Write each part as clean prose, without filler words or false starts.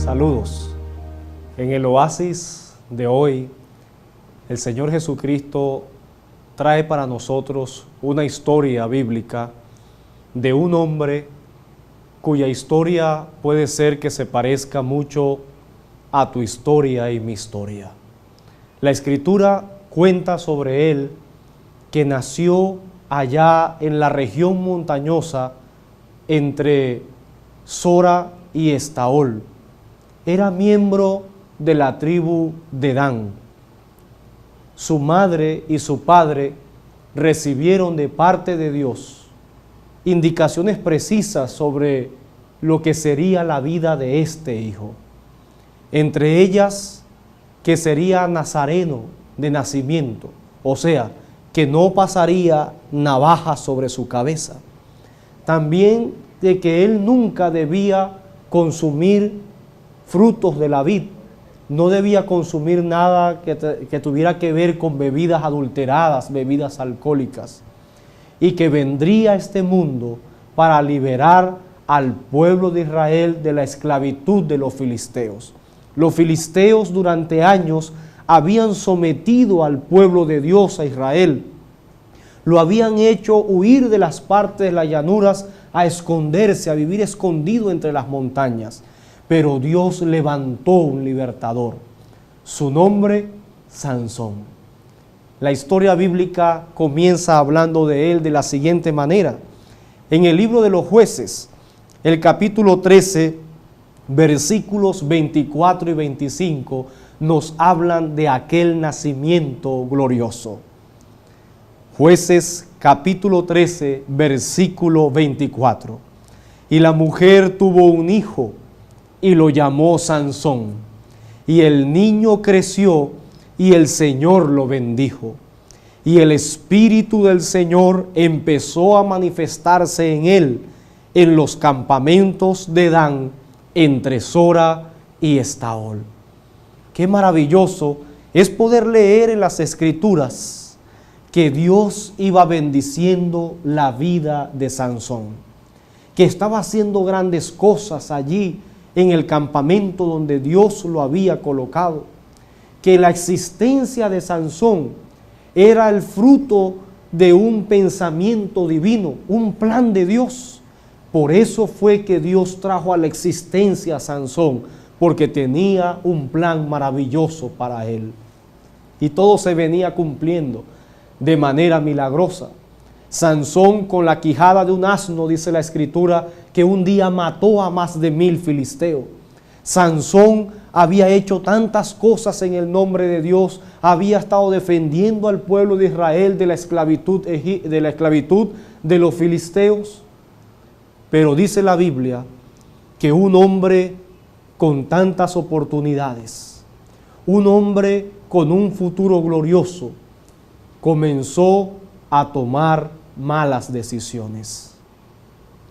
Saludos. En el oasis de hoy, el Señor Jesucristo trae para nosotros una historia bíblica de un hombre cuya historia puede ser que se parezca mucho a tu historia y mi historia. La Escritura cuenta sobre él que nació allá en la región montañosa entre Sora y Estaol. Era miembro de la tribu de Dan. Su madre y su padre recibieron de parte de Dios indicaciones precisas sobre lo que sería la vida de este hijo. Entre ellas, que sería nazareno de nacimiento, o sea, que no pasaría navaja sobre su cabeza. También de que él nunca debía consumir frutos de la vid, no debía consumir nada que tuviera que ver con bebidas adulteradas, bebidas alcohólicas, y que vendría a este mundo para liberar al pueblo de Israel de la esclavitud de los filisteos. Los filisteos durante años habían sometido al pueblo de Dios, a Israel. Lo habían hecho huir de las partes de las llanuras a esconderse, a vivir escondido entre las montañas. Pero Dios levantó un libertador. Su nombre, Sansón. La historia bíblica comienza hablando de él de la siguiente manera. En el libro de los Jueces, el capítulo 13, versículos 24 y 25, nos hablan de aquel nacimiento glorioso. Jueces capítulo 13, versículo 24. Y la mujer tuvo un hijo y lo llamó Sansón. Y el niño creció y el Señor lo bendijo. Y el Espíritu del Señor empezó a manifestarse en él en los campamentos de Dan, entre Sora y Estaol. Qué maravilloso es poder leer en las Escrituras que Dios iba bendiciendo la vida de Sansón, que estaba haciendo grandes cosas allí en el campamento donde Dios lo había colocado, que la existencia de Sansón era el fruto de un pensamiento divino, un plan de Dios. Por eso fue que Dios trajo a la existencia a Sansón, porque tenía un plan maravilloso para él. Y todo se venía cumpliendo de manera milagrosa. Sansón, con la quijada de un asno, dice la Escritura, que un día mató a más de 1000 filisteos. Sansón había hecho tantas cosas en el nombre de Dios, había estado defendiendo al pueblo de Israel de la esclavitud de los filisteos. Pero dice la Biblia que un hombre con tantas oportunidades, un hombre con un futuro glorioso, comenzó a tomar malas decisiones.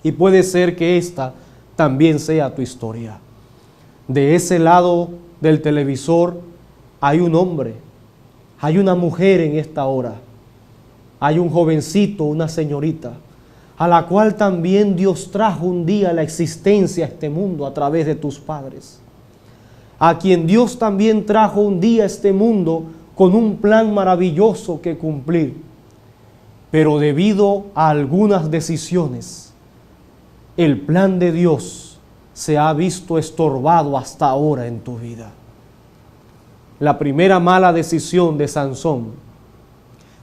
Y puede ser que esta también sea tu historia. De ese lado del televisor hay un hombre, hay una mujer en esta hora, hay un jovencito, una señorita, a la cual también Dios trajo un día a la existencia a este mundo a través de tus padres, a quien Dios también trajo un día a este mundo con un plan maravilloso que cumplir. Pero debido a algunas decisiones, el plan de Dios se ha visto estorbado hasta ahora en tu vida. La primera mala decisión de Sansón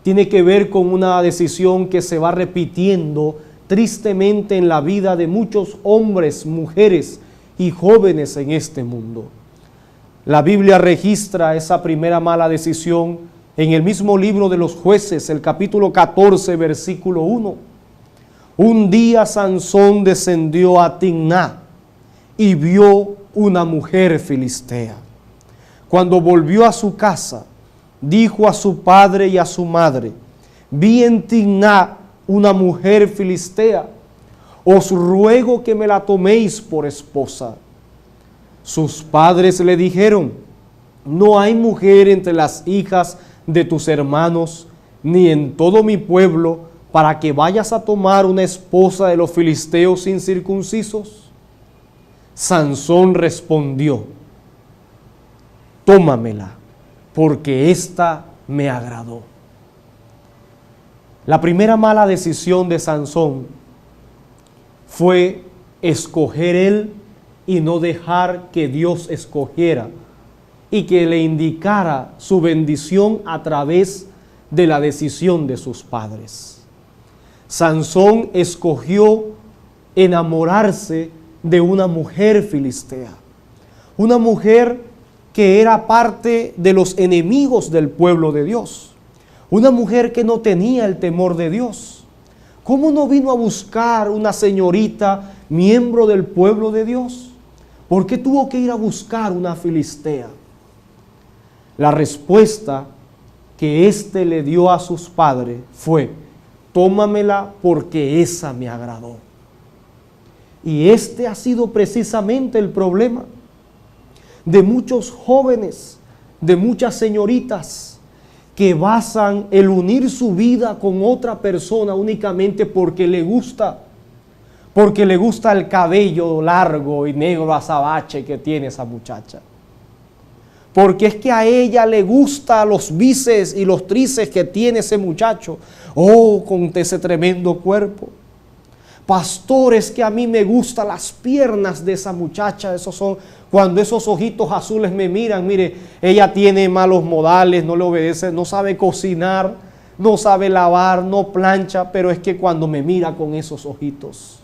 tiene que ver con una decisión que se va repitiendo tristemente en la vida de muchos hombres, mujeres y jóvenes en este mundo. La Biblia registra esa primera mala decisión en el mismo libro de los Jueces, el capítulo 14, versículo 1. Un día Sansón descendió a Timná y vio una mujer filistea. Cuando volvió a su casa, dijo a su padre y a su madre: vi en Timná una mujer filistea, os ruego que me la toméis por esposa. Sus padres le dijeron: no hay mujer entre las hijas de tus hermanos, ni en todo mi pueblo, para que vayas a tomar una esposa de los filisteos incircuncisos. Sansón respondió: tómamela, porque ésta me agradó. La primera mala decisión de Sansón fue escoger él y no dejar que Dios escogiera y que le indicara su bendición a través de la decisión de sus padres. Sansón escogió enamorarse de una mujer filistea, una mujer que era parte de los enemigos del pueblo de Dios, una mujer que no tenía el temor de Dios. ¿Cómo no vino a buscar una señorita miembro del pueblo de Dios? ¿Por qué tuvo que ir a buscar una filistea? La respuesta que éste le dio a sus padres fue: tómamela porque esa me agradó. Y este ha sido precisamente el problema de muchos jóvenes, de muchas señoritas que basan el unir su vida con otra persona únicamente porque le gusta el cabello largo y negro azabache que tiene esa muchacha. Porque es que a ella le gusta los bíceps y los tríceps que tiene ese muchacho. Oh, con ese tremendo cuerpo. Pastores, que a mí me gustan las piernas de esa muchacha. Esos son, cuando esos ojitos azules me miran, mire, ella tiene malos modales, no le obedece, no sabe cocinar, no sabe lavar, no plancha, pero es que cuando me mira con esos ojitos,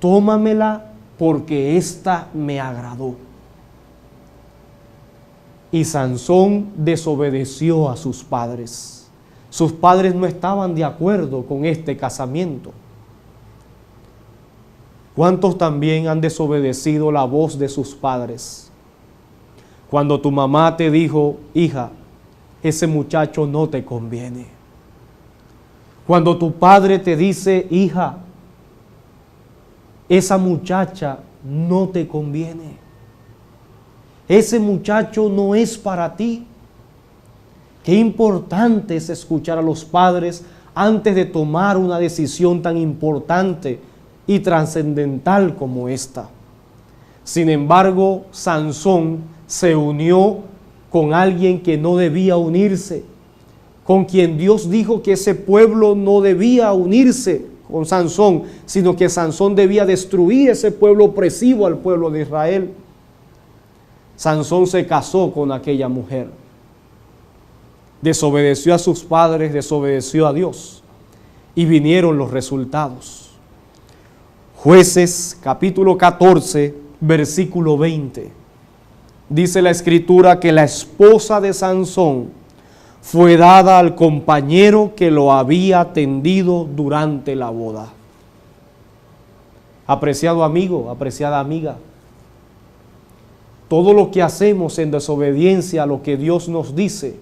tómamela porque esta me agradó. Y Sansón desobedeció a sus padres. Sus padres no estaban de acuerdo con este casamiento. ¿Cuántos también han desobedecido la voz de sus padres? Cuando tu mamá te dijo: hija, ese muchacho no te conviene. Cuando tu padre te dice: hija, esa muchacha no te conviene. Ese muchacho no es para ti. Qué importante es escuchar a los padres antes de tomar una decisión tan importante y trascendental como esta. Sin embargo, Sansón se unió con alguien que no debía unirse, con quien Dios dijo que ese pueblo no debía unirse con Sansón, sino que Sansón debía destruir ese pueblo opresivo al pueblo de Israel. Sansón se casó con aquella mujer, desobedeció a sus padres, desobedeció a Dios, y vinieron los resultados. Jueces capítulo 14, versículo 20. Dice la Escritura que la esposa de Sansón fue dada al compañero que lo había atendido durante la boda. Apreciado amigo, apreciada amiga, todo lo que hacemos en desobediencia a lo que Dios nos dice,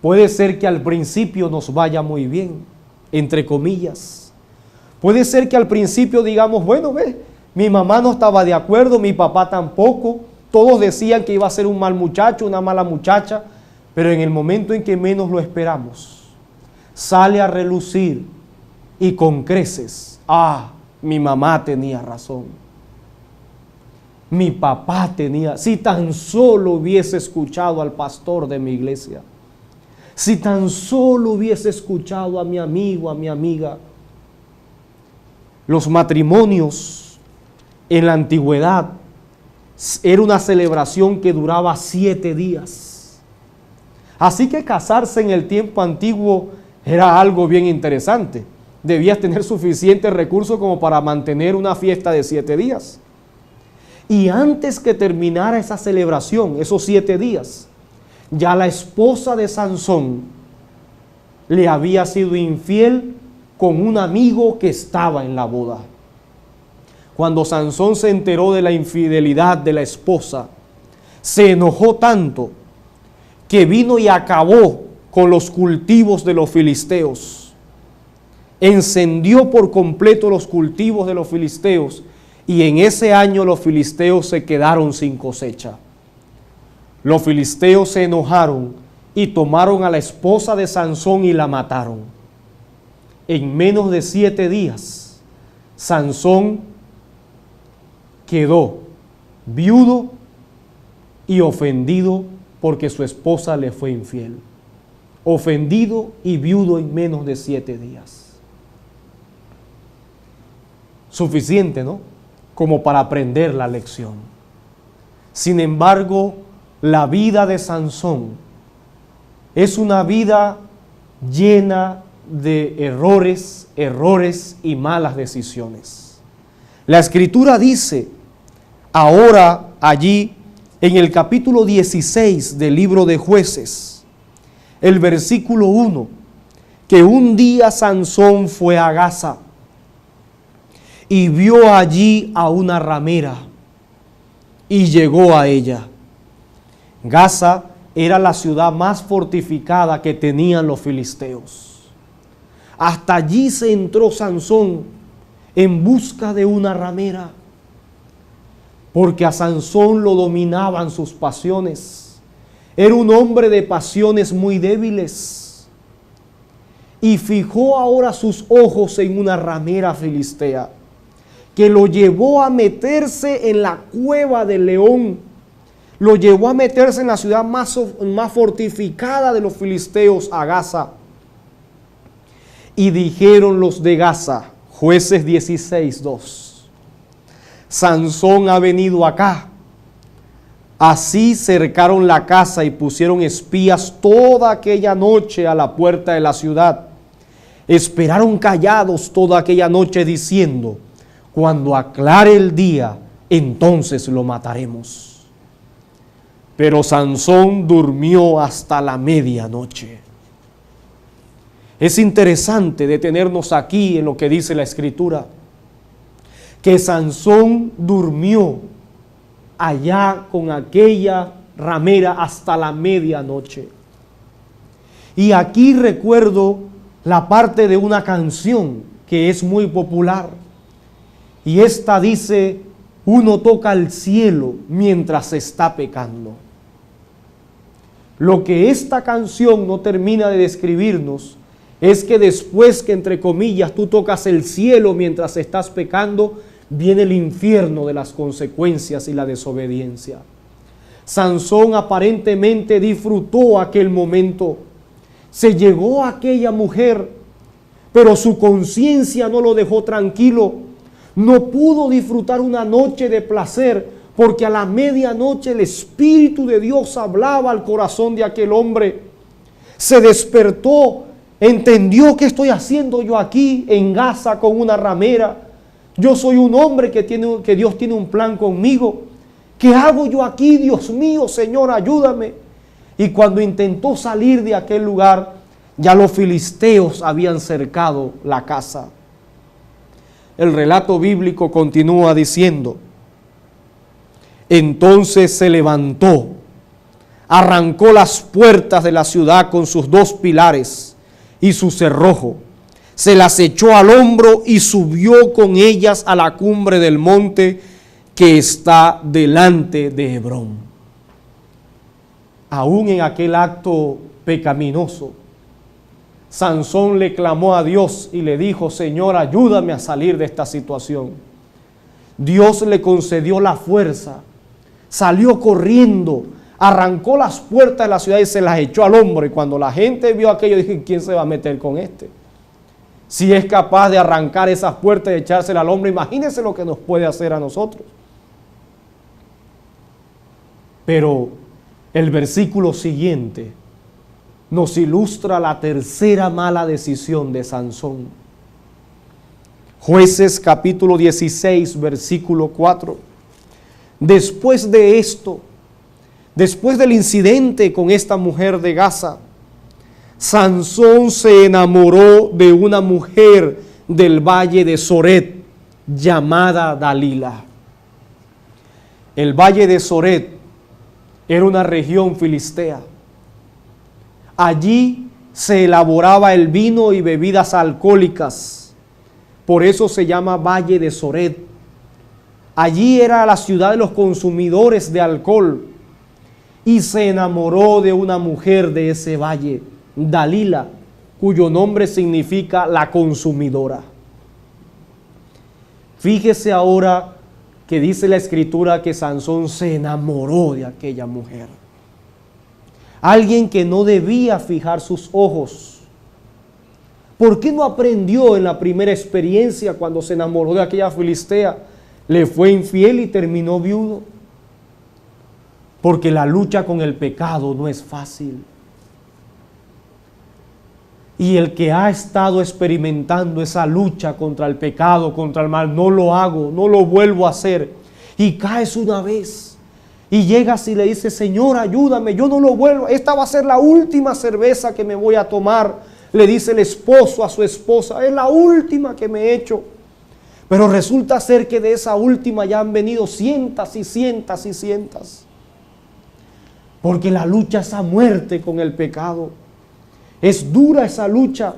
puede ser que al principio nos vaya muy bien, entre comillas. Puede ser que al principio digamos: bueno, ve, mi mamá no estaba de acuerdo, mi papá tampoco, todos decían que iba a ser un mal muchacho, una mala muchacha, pero en el momento en que menos lo esperamos, sale a relucir y con creces: ah, mi mamá tenía razón, mi papá tenía, si tan solo hubiese escuchado al pastor de mi iglesia, si tan solo hubiese escuchado a mi amigo, a mi amiga. Los matrimonios en la antigüedad era una celebración que duraba 7 días. Así que casarse en el tiempo antiguo era algo bien interesante. Debías tener suficientes recursos como para mantener una fiesta de 7 días. Y antes que terminara esa celebración, esos 7 días, ya la esposa de Sansón le había sido infiel con un amigo que estaba en la boda. Cuando Sansón se enteró de la infidelidad de la esposa, se enojó tanto que vino y acabó con los cultivos de los filisteos. Encendió por completo los cultivos de los filisteos, y en ese año los filisteos se quedaron sin cosecha. Los filisteos se enojaron y tomaron a la esposa de Sansón y la mataron. En menos de 7 días, Sansón quedó viudo y ofendido porque su esposa le fue infiel. Ofendido y viudo en menos de 7 días. Suficiente, ¿no? Como para aprender la lección. Sin embargo, la vida de Sansón es una vida llena de errores y malas decisiones. La Escritura dice, ahora allí en el capítulo 16 del libro de Jueces, el versículo 1, que un día Sansón fue a Gaza y vio allí a una ramera y llegó a ella. Gaza era la ciudad más fortificada que tenían los filisteos. Hasta allí se entró Sansón en busca de una ramera, porque a Sansón lo dominaban sus pasiones. Era un hombre de pasiones muy débiles. Y fijó ahora sus ojos en una ramera filistea, que lo llevó a meterse en la cueva del león. Lo llevó a meterse en la ciudad más fortificada de los filisteos, a Gaza. Y dijeron los de Gaza, Jueces 16:2, Sansón ha venido acá. Así cercaron la casa y pusieron espías toda aquella noche a la puerta de la ciudad. Esperaron callados toda aquella noche diciendo, cuando aclare el día, entonces lo mataremos. Pero Sansón durmió hasta la medianoche. Es interesante detenernos aquí en lo que dice la Escritura, que Sansón durmió allá con aquella ramera hasta la medianoche. Y aquí recuerdo la parte de una canción que es muy popular. Y esta dice, uno toca el cielo mientras se está pecando. Lo que esta canción no termina de describirnos es que después que, entre comillas, tú tocas el cielo mientras estás pecando, viene el infierno de las consecuencias y la desobediencia. Sansón aparentemente disfrutó aquel momento. Se llegó a aquella mujer, pero su conciencia no lo dejó tranquilo. No pudo disfrutar una noche de placer, porque a la medianoche el Espíritu de Dios hablaba al corazón de aquel hombre. Se despertó, entendió qué estoy haciendo yo aquí en Gaza con una ramera. Yo soy un hombre que Dios tiene un plan conmigo. ¿Qué hago yo aquí? Dios mío, Señor, ayúdame. Y cuando intentó salir de aquel lugar, ya los filisteos habían cercado la casa. El relato bíblico continúa diciendo, entonces se levantó, arrancó las puertas de la ciudad con sus 2 pilares y su cerrojo, se las echó al hombro y subió con ellas a la cumbre del monte que está delante de Hebrón. Aún en aquel acto pecaminoso, Sansón le clamó a Dios y le dijo, Señor, ayúdame a salir de esta situación. Dios le concedió la fuerza, salió corriendo, arrancó las puertas de la ciudad y se las echó al hombro. Y cuando la gente vio aquello, dije, ¿quién se va a meter con este? Si es capaz de arrancar esas puertas y echárselas al hombro, imagínense lo que nos puede hacer a nosotros. Pero el versículo siguiente nos ilustra la tercera mala decisión de Sansón. Jueces capítulo 16, versículo 4. Después de esto, después del incidente con esta mujer de Gaza, Sansón se enamoró de una mujer del valle de Soret llamada Dalila. El valle de Soret era una región filistea. Allí se elaboraba el vino y bebidas alcohólicas. Por eso se llama Valle de Soret. Allí era la ciudad de los consumidores de alcohol. Y se enamoró de una mujer de ese valle, Dalila, cuyo nombre significa la consumidora. Fíjese ahora que dice la Escritura que Sansón se enamoró de aquella mujer. Alguien que no debía fijar sus ojos. ¿Por qué no aprendió en la primera experiencia cuando se enamoró de aquella filistea? Le fue infiel y terminó viudo. Porque la lucha con el pecado no es fácil. Y el que ha estado experimentando esa lucha contra el pecado, contra el mal, no lo hago, no lo vuelvo a hacer. Y caes una vez y llegas y le dices, Señor, ayúdame, yo no lo vuelvo. Esta va a ser la última cerveza que me voy a tomar. Le dice el esposo a su esposa, es la última que me he hecho. Pero resulta ser que de esa última ya han venido cientos y cientos y cientos. Porque la lucha es a muerte con el pecado. Es dura esa lucha.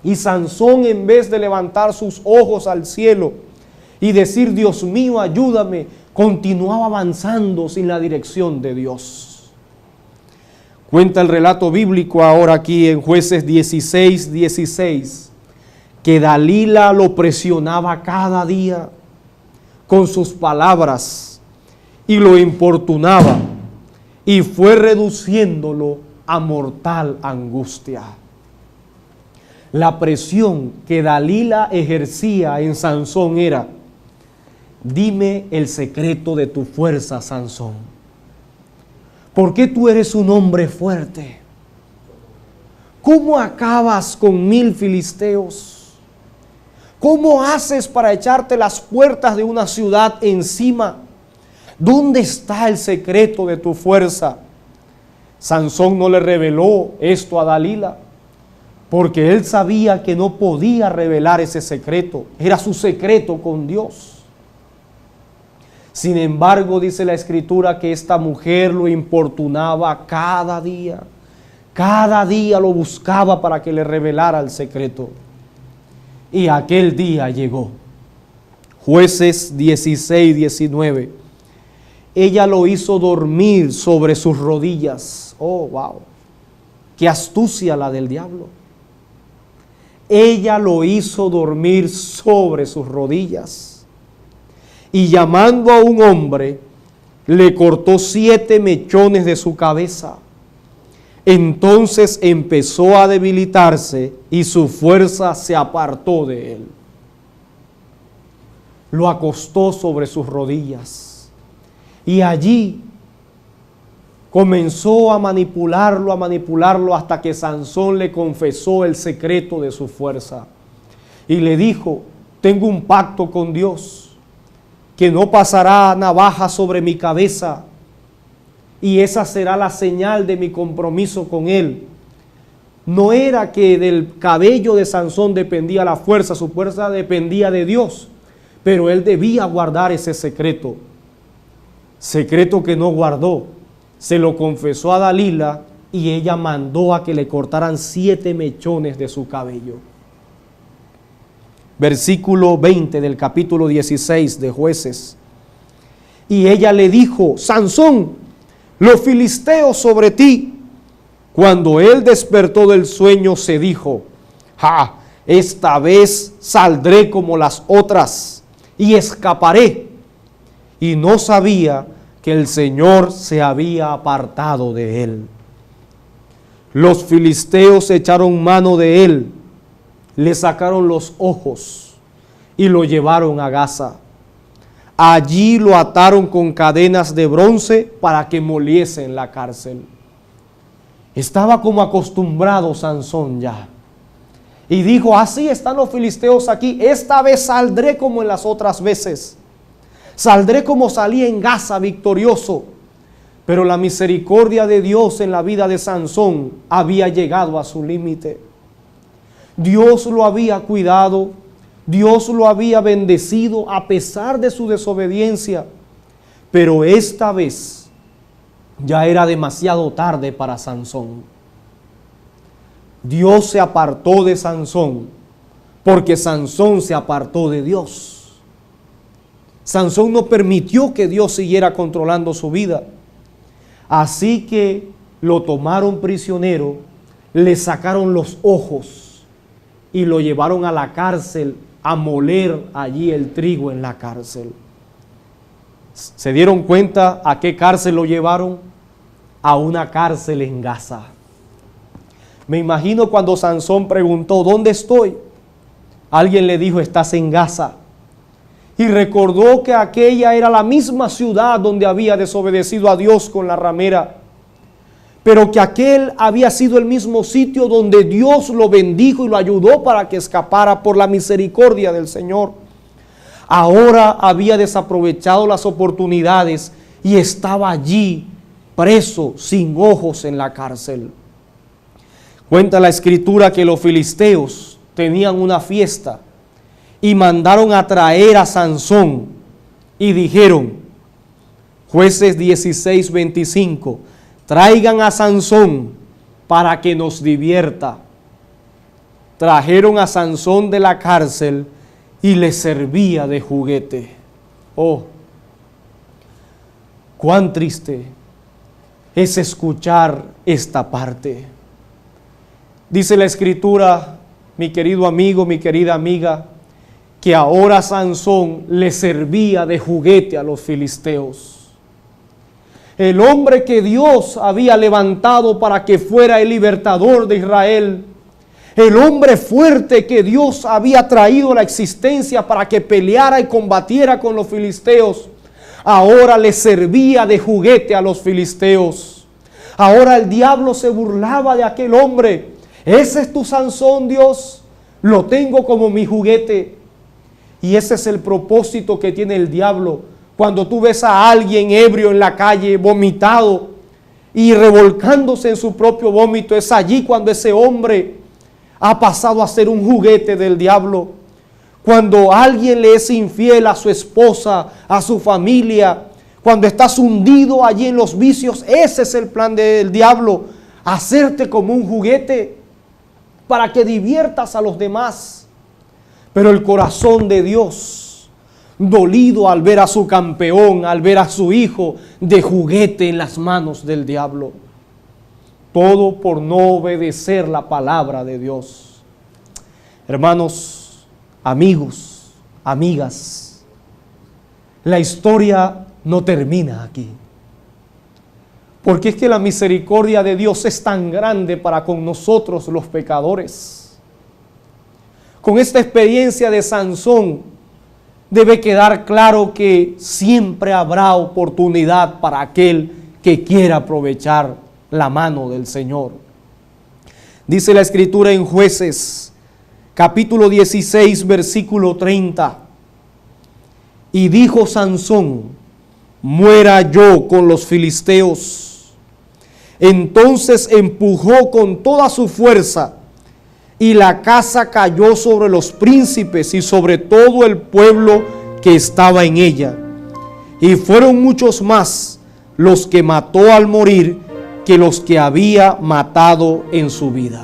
Y Sansón, en vez de levantar sus ojos al cielo y decir, Dios mío, ayúdame, continuaba avanzando sin la dirección de Dios. Cuenta el relato bíblico ahora aquí en Jueces 16:16, que Dalila lo presionaba cada día con sus palabras y lo importunaba, y fue reduciéndolo a mortal angustia. La presión que Dalila ejercía en Sansón era, dime el secreto de tu fuerza, Sansón. ¿Por qué tú eres un hombre fuerte? ¿Cómo acabas con 1000 filisteos? ¿Cómo haces para echarte las puertas de una ciudad encima? ¿Dónde está el secreto de tu fuerza? Sansón no le reveló esto a Dalila, porque él sabía que no podía revelar ese secreto. Era su secreto con Dios. Sin embargo, dice la Escritura que esta mujer lo importunaba cada día. Cada día lo buscaba para que le revelara el secreto. Y aquel día llegó. Jueces 16:19. Ella lo hizo dormir sobre sus rodillas. Oh, wow. Qué astucia la del diablo. Ella lo hizo dormir sobre sus rodillas. Y llamando a un hombre, le cortó 7 mechones de su cabeza. Entonces empezó a debilitarse y su fuerza se apartó de él. Lo acostó sobre sus rodillas. Y allí comenzó a manipularlo hasta que Sansón le confesó el secreto de su fuerza. Y le dijo, tengo un pacto con Dios, que no pasará navaja sobre mi cabeza, y esa será la señal de mi compromiso con Él. No era que del cabello de Sansón dependía la fuerza, su fuerza dependía de Dios, pero él debía guardar ese secreto. Secreto que no guardó, se lo confesó a Dalila y ella mandó a que le cortaran 7 mechones de su cabello. Versículo 20 del capítulo 16 de Jueces. Y ella le dijo, Sansón, los filisteos sobre ti. Cuando él despertó del sueño, se dijo, esta vez saldré como las otras y escaparé. Y no sabía que el Señor se había apartado de él. Los filisteos echaron mano de él, le sacaron los ojos y lo llevaron a Gaza. Allí lo ataron con cadenas de bronce para que moliese en la cárcel. Estaba como acostumbrado Sansón ya. Y dijo, así están los filisteos aquí, esta vez saldré como en las otras veces. Saldré como salí en Gaza victorioso. Pero la misericordia de Dios en la vida de Sansón había llegado a su límite. Dios lo había cuidado, Dios lo había bendecido a pesar de su desobediencia. Pero esta vez ya era demasiado tarde para Sansón. Dios se apartó de Sansón porque Sansón se apartó de Dios. Sansón no permitió que Dios siguiera controlando su vida. Así que lo tomaron prisionero, le sacaron los ojos y lo llevaron a la cárcel a moler allí el trigo en la cárcel. ¿Se dieron cuenta a qué cárcel lo llevaron? A una cárcel en Gaza. Me imagino cuando Sansón preguntó, ¿dónde estoy? Alguien le dijo, estás en Gaza. Y recordó que aquella era la misma ciudad donde había desobedecido a Dios con la ramera, pero que aquel había sido el mismo sitio donde Dios lo bendijo y lo ayudó para que escapara por la misericordia del Señor. Ahora había desaprovechado las oportunidades y estaba allí preso, sin ojos, en la cárcel. Cuenta la Escritura que los filisteos tenían una fiesta y mandaron a traer a Sansón y dijeron, Jueces 16:25, traigan a Sansón para que nos divierta. Trajeron a Sansón de la cárcel y le servía de juguete. Oh, cuán triste es escuchar esta parte. Dice la Escritura, mi querido amigo, mi querida amiga, que ahora Sansón le servía de juguete a los filisteos. El hombre que Dios había levantado para que fuera el libertador de Israel, el hombre fuerte que Dios había traído a la existencia para que peleara y combatiera con los filisteos, ahora le servía de juguete a los filisteos. Ahora el diablo se burlaba de aquel hombre. Ese es tu Sansón, Dios, lo tengo como mi juguete. Y ese es el propósito que tiene el diablo. Cuando tú ves a alguien ebrio en la calle, vomitado y revolcándose en su propio vómito, es allí cuando ese hombre ha pasado a ser un juguete del diablo. Cuando alguien le es infiel a su esposa, a su familia, cuando estás hundido allí en los vicios, ese es el plan del diablo, hacerte como un juguete para que diviertas a los demás. Pero el corazón de Dios, dolido al ver a su campeón, al ver a su hijo de juguete en las manos del diablo. Todo por no obedecer la palabra de Dios. Hermanos, amigos, amigas, la historia no termina aquí. Porque es que la misericordia de Dios es tan grande para con nosotros los pecadores. Con esta experiencia de Sansón debe quedar claro que siempre habrá oportunidad para aquel que quiera aprovechar la mano del Señor. Dice la Escritura en Jueces, capítulo 16, versículo 30. Y dijo Sansón, muera yo con los filisteos. Entonces empujó con toda su fuerza y la casa cayó sobre los príncipes y sobre todo el pueblo que estaba en ella. Y fueron muchos más los que mató al morir que los que había matado en su vida.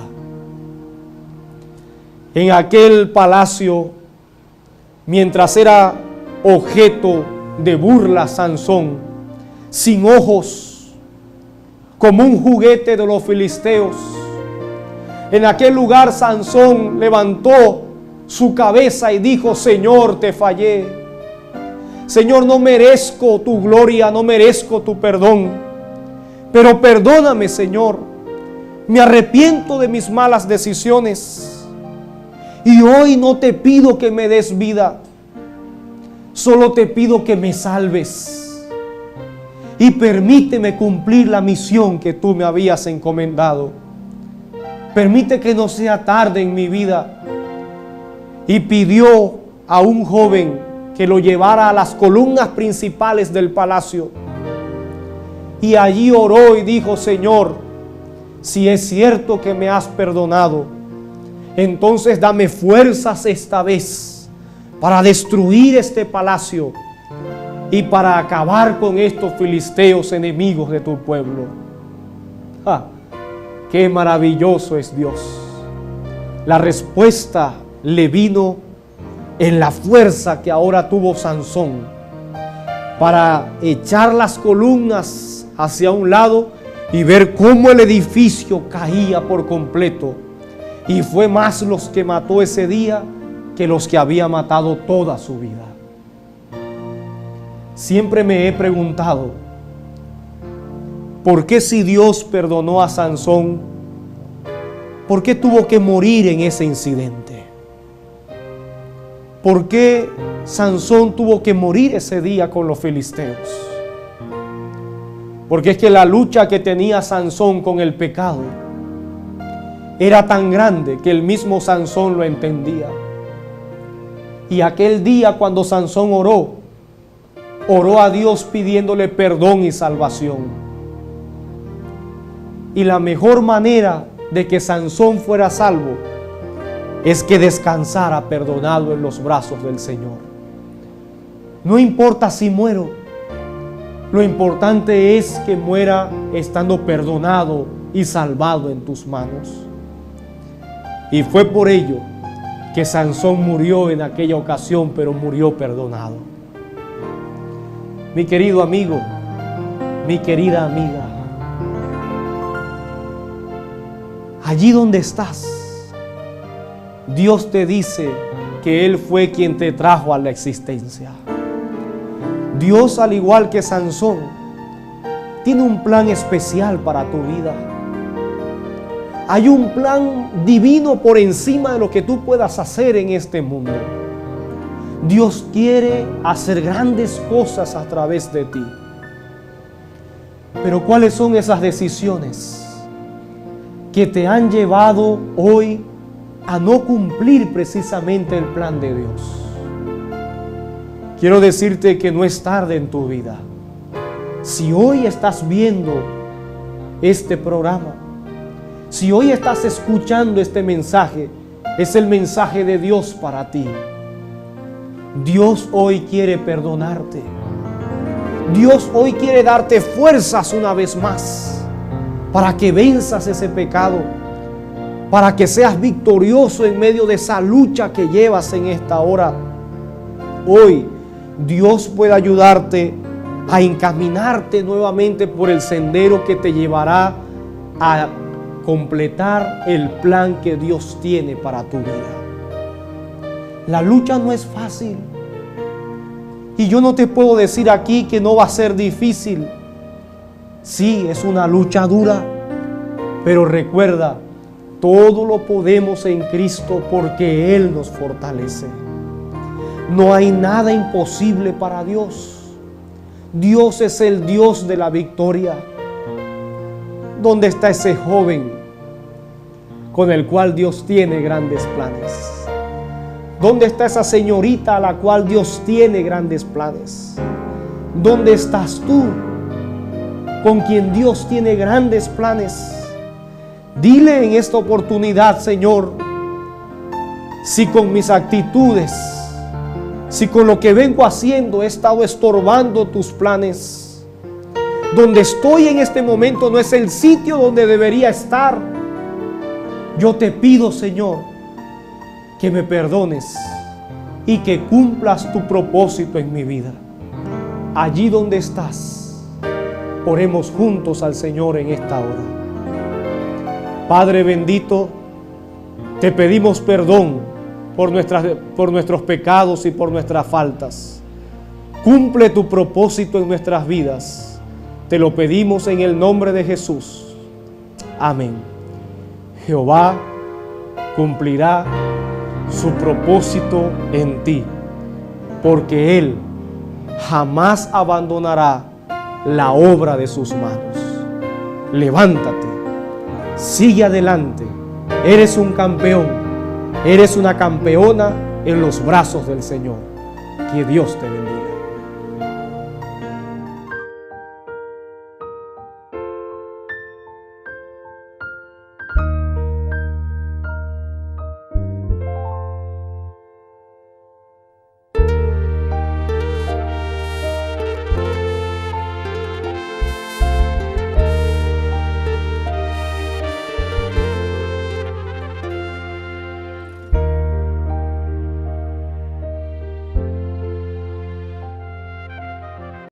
En aquel palacio, mientras era objeto de burla Sansón, sin ojos, como un juguete de los filisteos, en aquel lugar Sansón levantó su cabeza y dijo, Señor, te fallé. Señor, no merezco tu gloria, no merezco tu perdón. Pero perdóname, Señor. Me arrepiento de mis malas decisiones. Y hoy no te pido que me des vida. Solo te pido que me salves. Y permíteme cumplir la misión que tú me habías encomendado. Permite que no sea tarde en mi vida. Y pidió a un joven que lo llevara a las columnas principales del palacio. Y allí oró y dijo, Señor, si es cierto que me has perdonado, entonces dame fuerzas esta vez para destruir este palacio y para acabar con estos filisteos enemigos de tu pueblo. ¡Ah! ¡Qué maravilloso es Dios! La respuesta le vino en la fuerza que ahora tuvo Sansón para echar las columnas hacia un lado y ver cómo el edificio caía por completo. Y fue más los que mató ese día que los que había matado toda su vida. siempre me he preguntado, ¿por qué si Dios perdonó a Sansón, por qué tuvo que morir en ese incidente? ¿Por qué Sansón tuvo que morir ese día con los filisteos? Porque es que la lucha que tenía Sansón con el pecado era tan grande que el mismo Sansón lo entendía. Y aquel día cuando Sansón oró a Dios pidiéndole perdón y salvación. Y la mejor manera de que Sansón fuera salvo es que descansara perdonado en los brazos del Señor. No importa si muero, lo importante es que muera estando perdonado y salvado en tus manos. Y fue por ello que Sansón murió en aquella ocasión, pero murió perdonado. Mi querido amigo, mi querida amiga, allí donde estás, Dios te dice que Él fue quien te trajo a la existencia. Dios, al igual que Sansón, tiene un plan especial para tu vida. Hay un plan divino por encima de lo que tú puedas hacer en este mundo. Dios quiere hacer grandes cosas a través de ti. Pero ¿cuáles son esas decisiones que te han llevado hoy a no cumplir precisamente el plan de Dios? Quiero decirte que no es tarde en tu vida. Si hoy estás viendo este programa, si hoy estás escuchando este mensaje, es el mensaje de Dios para ti. Dios hoy quiere perdonarte. Dios hoy quiere darte fuerzas una vez más para que venzas ese pecado, para que seas victorioso en medio de esa lucha que llevas en esta hora. Hoy Dios puede ayudarte a encaminarte nuevamente por el sendero que te llevará a completar el plan que Dios tiene para tu vida. La lucha no es fácil. Y yo no te puedo decir aquí que no va a ser difícil. Sí, es una lucha dura. Pero recuerda, todo lo podemos en Cristo porque Él nos fortalece. No hay nada imposible para Dios. Dios es el Dios de la victoria. ¿Dónde está ese joven con el cual Dios tiene grandes planes? ¿Dónde está esa señorita a la cual Dios tiene grandes planes? ¿Dónde estás tú con quien Dios tiene grandes planes? Dile en esta oportunidad, Señor, si con mis actitudes, si con lo que vengo haciendo he estado estorbando tus planes, donde estoy en este momento no es el sitio donde debería estar, yo te pido, Señor, que me perdones y que cumplas tu propósito en mi vida. Allí donde estás, oremos juntos al Señor en esta hora. Padre bendito, te pedimos perdón por nuestros pecados y por nuestras faltas. Cumple tu propósito en nuestras vidas. Te lo pedimos en el nombre de Jesús. Amén. Jehová cumplirá su propósito en ti, porque Él jamás abandonará la obra de sus manos. Levántate, sigue adelante. Eres un campeón, eres una campeona en los brazos del Señor. Que Dios te bendiga.